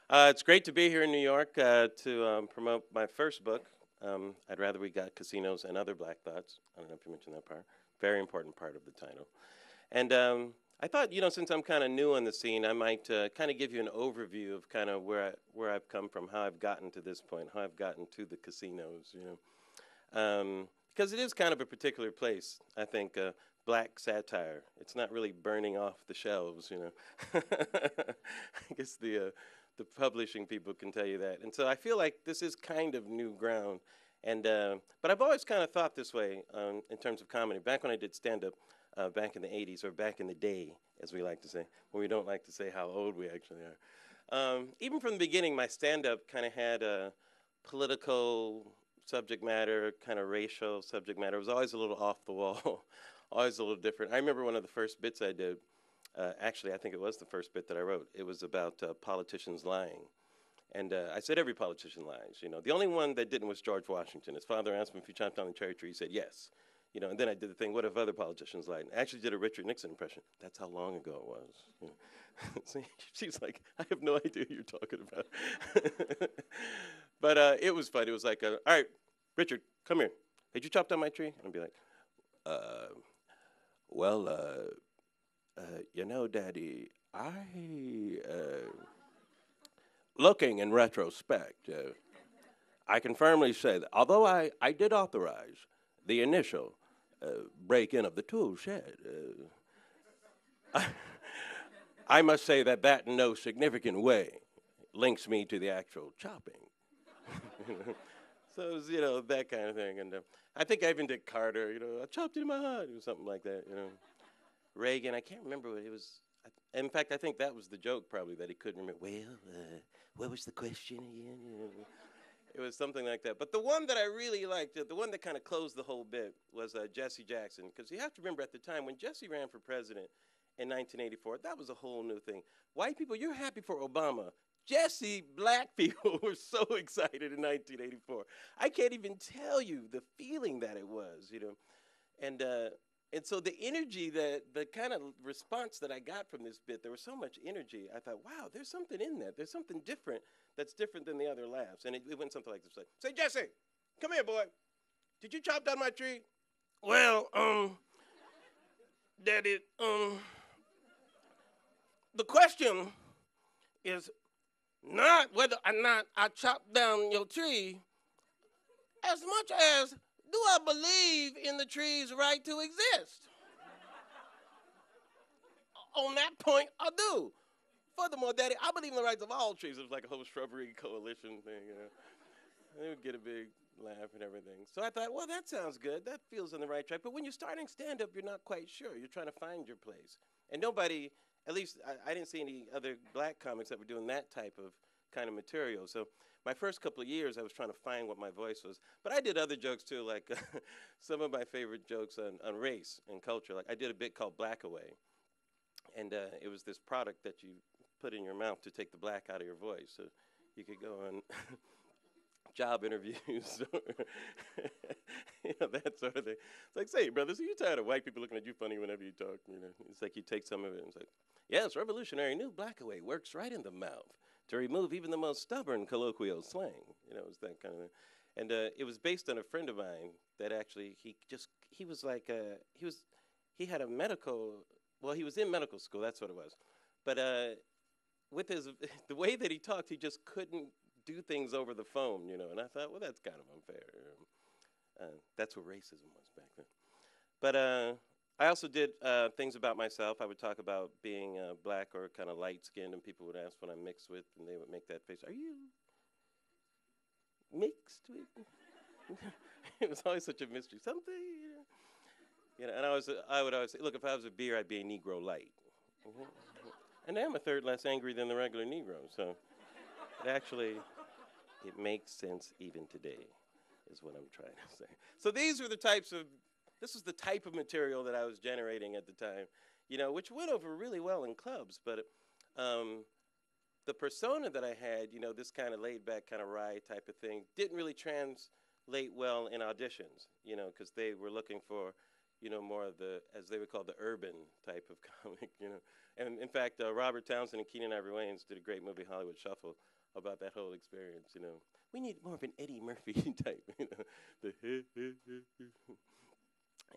It's great to be here in New York to promote my first book. I'd rather we got casinos and other black thoughts. I don't know if you mentioned that part. Very important part of the title. And I thought, since I'm kind of new on the scene, I might kind of give you an overview of kind of where I've come from, how I've gotten to this point, how I've gotten to the casinos. Because it is kind of a particular place. I think black satire. It's not really burning off the shelves. I guess the publishing people can tell you that. And so I feel like this is kind of new ground. And but I've always kind of thought this way in terms of comedy. Back when I did stand up, back in the '80s or back in the day, as we like to say, when we don't like to say how old we actually are. Even from the beginning, my stand up kind of had a political subject matter, kind of racial subject matter. It was always a little off the wall, always a little different. I remember one of the first bits I did. Actually, I think it was the first bit that I wrote. It was about politicians lying. And I said every politician lies. The only one that didn't was George Washington. His father asked him if he chopped down the cherry tree. He said yes. And then I did the thing, what if other politicians lied? I actually did a Richard Nixon impression. That's how long ago it was. See, she's like, I have no idea who you're talking about. But it was fun. It was like, all right, Richard, come here. Did you chop down my tree? And I'd be like, uh, well, Daddy, looking in retrospect, I can firmly say that although I did authorize the initial break-in of the tool shed, I must say that in no significant way links me to the actual chopping. So it was, that kind of thing. And I think I even did Carter, I chopped it in my heart or something like that, Reagan, I can't remember what it was. In fact, I think that was the joke probably that he couldn't remember. Well, what was the question again? It was something like that. But the one that I really liked, the one that kind of closed the whole bit, was Jesse Jackson. Because you have to remember at the time when Jesse ran for president in 1984, that was a whole new thing. White people, you're happy for Obama. Jesse, black people were so excited in 1984. I can't even tell you the feeling that it was, And so the energy, the kind of response that I got from this bit, there was so much energy. I thought, wow, there's something in that. There's something different that's different than the other laughs. And it went something like this. Like, say, Jesse, come here, boy. Did you chop down my tree? Well, Daddy, the question is not whether or not I chopped down your tree, as much as do I believe in the tree's right to exist? On that point, I do. Furthermore, Daddy, I believe in the rights of all trees. It was like a whole shrubbery coalition thing, They would get a big laugh and everything. So I thought, well, that sounds good. That feels on the right track. But when you're starting stand-up, you're not quite sure. You're trying to find your place. And nobody, at least I didn't see any other black comics that were doing that type of kind of material. So my first couple of years, I was trying to find what my voice was. But I did other jokes, too, like some of my favorite jokes on race and culture. Like I did a bit called Black Away. And it was this product that you put in your mouth to take the black out of your voice. So you could go on job interviews or that sort of thing. It's like, say, brother, so you tired of white people looking at you funny whenever you talk? It's like you take some of it and it's like, yes, revolutionary new Black Away works right in the mouth to remove even the most stubborn colloquial slang. It's that kind of thing. And it was based on a friend of mine that actually he was like, he had a medical, well, he was in medical school, that's what it was. But with the way that he talked, he just couldn't do things over the phone, And I thought, well, that's kind of unfair. That's what racism was back then. But I also did things about myself. I would talk about being black or kind of light-skinned, and people would ask what I'm mixed with, and they would make that face. Are you mixed with? It was always such a mystery. Something, and I would always say, look, if I was a beer, I'd be a Negro light. And I am a third less angry than the regular Negro, so it makes sense even today, is what I'm trying to say. So this was the type of material that I was generating at the time, which went over really well in clubs, but the persona that I had, this kind of laid-back, kind of wry type of thing, didn't really translate well in auditions, because they were looking for, more of the, as they would call, the urban type of comic, And in fact, Robert Townsend and Keenan Ivory Wayans did a great movie, Hollywood Shuffle, about that whole experience. We need more of an Eddie Murphy type, the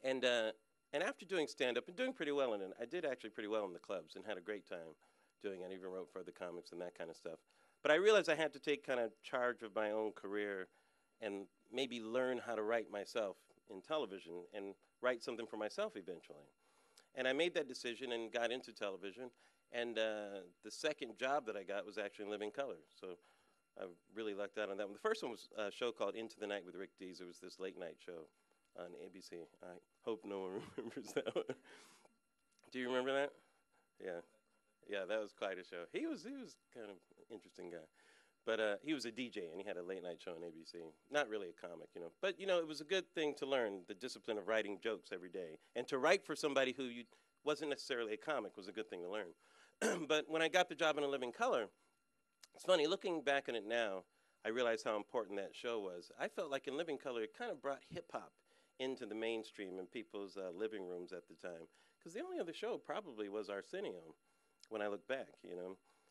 and and after doing stand-up and doing pretty well in it, I did actually pretty well in the clubs and had a great time doing it. I even wrote for the comics and that kind of stuff. But I realized I had to take kind of charge of my own career and maybe learn how to write myself in television and write something for myself eventually. And I made that decision and got into television. And the second job that I got was actually in Living Color. So I really lucked out on that one. The first one was a show called Into the Night with Rick Dees. It was this late night show on ABC. I hope no one remembers that one. Do you remember that? Yeah. Yeah, that was quite a show. He was kind of an interesting guy. But he was a DJ, and he had a late night show on ABC. Not really a comic, But, it was a good thing to learn, the discipline of writing jokes every day. And to write for somebody who wasn't necessarily a comic was a good thing to learn. But when I got the job in A Living Color, it's funny, looking back on it now, I realized how important that show was. I felt like in Living Color, it kind of brought hip-hop into the mainstream in people's living rooms at the time. Because the only other show probably was Arsenio when I look back,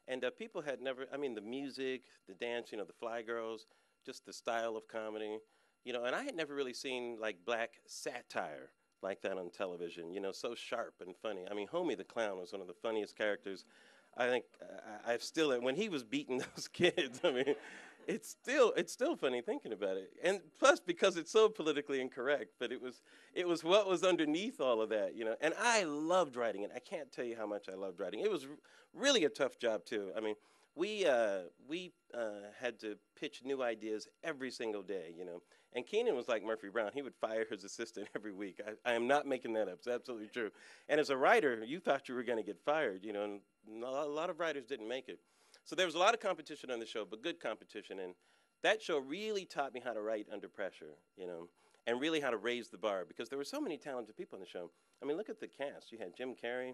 And people had never, the music, the dance, the Fly Girls, just the style of comedy, and I had never really seen, like, black satire like that on television, so sharp and funny. Homie the Clown was one of the funniest characters. I think I've still, when he was beating those kids, it's still funny thinking about it. And plus, because it's so politically incorrect, but it was what was underneath all of that, And I loved writing it. I can't tell you how much I loved writing. It was really a tough job too. We had to pitch new ideas every single day, And Keenan was like Murphy Brown. He would fire his assistant every week. I am not making that up. It's absolutely true. And as a writer, you thought you were going to get fired, and a lot of writers didn't make it. So there was a lot of competition on the show, but good competition. And that show really taught me how to write under pressure, and really how to raise the bar, because there were so many talented people on the show. Look at the cast. You had Jim Carrey,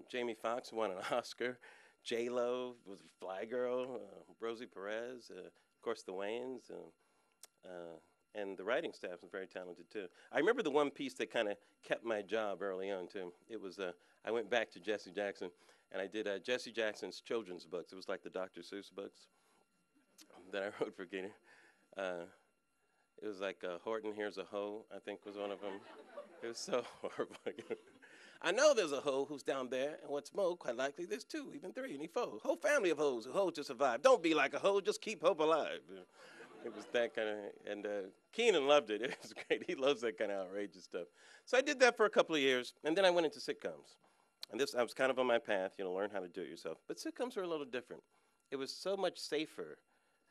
Jamie Foxx, who won an Oscar, J-Lo was Fly Girl, Rosie Perez, of course the Wayans, and the writing staff was very talented too. I remember the one piece that kind of kept my job early on too. It was, I went back to Jesse Jackson, and I did Jesse Jackson's children's books. It was like the Dr. Seuss books that I wrote for Gator. It was like Horton Here's a Hoe, I think was one of them. It was so horrible. I know there's a hoe who's down there, and what's more, quite likely there's two, even three, and four. Whole family of hoes who hope to survive. Don't be like a hoe, just keep hope alive. It was that kind of, and Keenan loved it. It was great. He loves that kind of outrageous stuff. So I did that for a couple of years, and then I went into sitcoms. And I was kind of on my path, learn how to do it yourself. But sitcoms were a little different. It was so much safer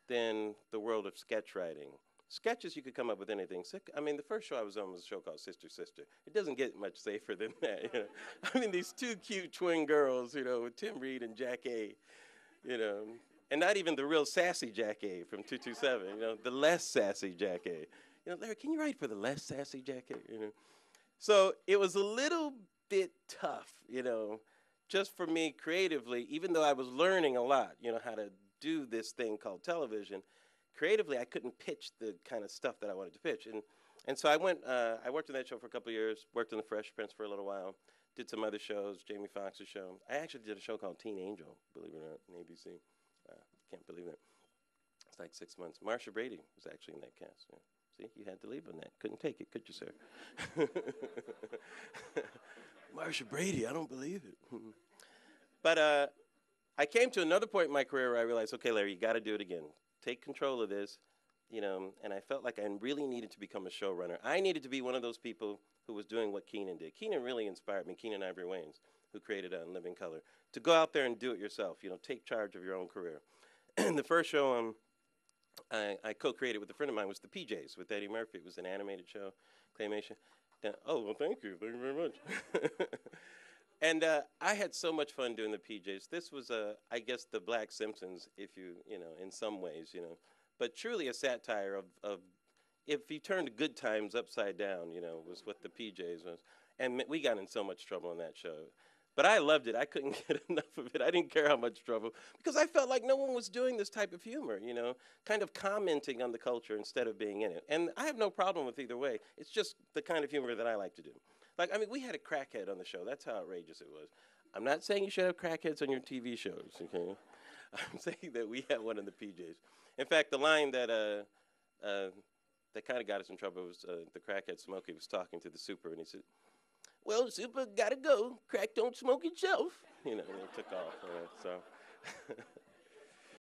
than the world of sketch writing. Sketches, you could come up with anything. The first show I was on was a show called Sister, Sister. It doesn't get much safer than that. These two cute twin girls, with Tim Reed and Jack A, and not even the real sassy Jack A from 227, the less sassy Jack A. Larry, can you write for the less sassy Jack A? So it was a little bit tough, just for me creatively, even though I was learning a lot, how to do this thing called television. Creatively, I couldn't pitch the kind of stuff that I wanted to pitch. And so I worked on that show for a couple of years, worked on The Fresh Prince for a little while, did some other shows, Jamie Foxx's show. I actually did a show called Teen Angel, believe it or not, on ABC. Can't believe it. It's like 6 months. Marsha Brady was actually in that cast. Yeah. See, you had to leave on that. Couldn't take it, could you, sir? Marsha Brady, I don't believe it. But I came to another point in my career where I realized, okay, Larry, you got to do it again. Take control of this, and I felt like I really needed to become a showrunner. I needed to be one of those people who was doing what Keenan did. Keenan really inspired me, Keenan Ivory Wayans, who created Living Color, to go out there and do it yourself, take charge of your own career. And the first show I co-created with a friend of mine was The PJs with Eddie Murphy. It was an animated show, claymation. Oh, well, thank you very much. And I had so much fun doing The PJs. This was, I guess, the Black Simpsons, if in some ways, But truly a satire of if you turned good times upside down, was what The PJs was. And we got in so much trouble on that show. But I loved it. I couldn't get enough of it. I didn't care how much trouble because I felt like no one was doing this type of humor, kind of commenting on the culture instead of being in it. And I have no problem with either way. It's just the kind of humor that I like to do. Like, I mean, we had a crackhead on the show. That's how outrageous it was. I'm not saying you should have crackheads on your TV shows, okay? I'm saying that we had one in the PJs. In fact, the line that kind of got us in trouble was the crackhead Smokey was talking to the super, and he said, "Well, super gotta go. Crack don't smoke itself." And it took off. So